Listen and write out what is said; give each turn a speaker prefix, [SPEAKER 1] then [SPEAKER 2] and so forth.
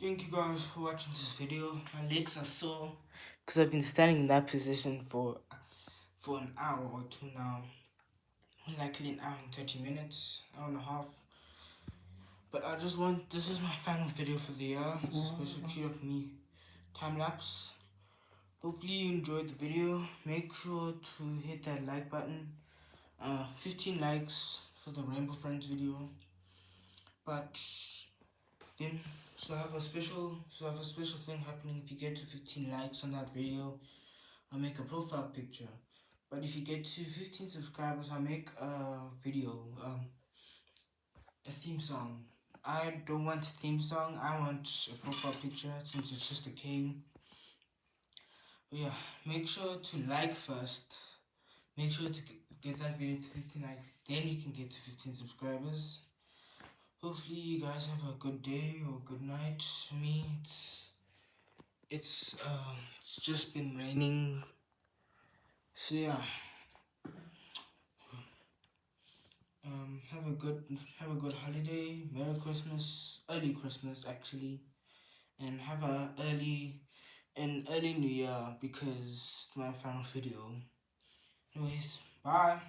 [SPEAKER 1] Thank you guys for watching this video. My legs are sore because I've been standing in that position for an hour or two now. Likely an hour and 30 minutes, hour and a half. But this is my final video for the year. It's a special treat of me. Time-lapse. Hopefully you enjoyed the video. Make sure to hit that like button. 15 likes for the Rainbow Friends video. But then so I have a special thing happening. If you get to 15 likes on that video, I'll make a profile picture. But if you get to 15 subscribers, I'll make a video, a theme song. I don't want a theme song, I want a profile picture since it's just a king. But yeah, make sure to like first. Make sure to get that video to 15 likes, then you can get to 15 subscribers. Hopefully you guys have a good day or good night. For me, it's just been raining. So yeah. Have a good holiday, Merry Christmas, early Christmas actually, and have an early New Year because it's my final video. Anyways, bye.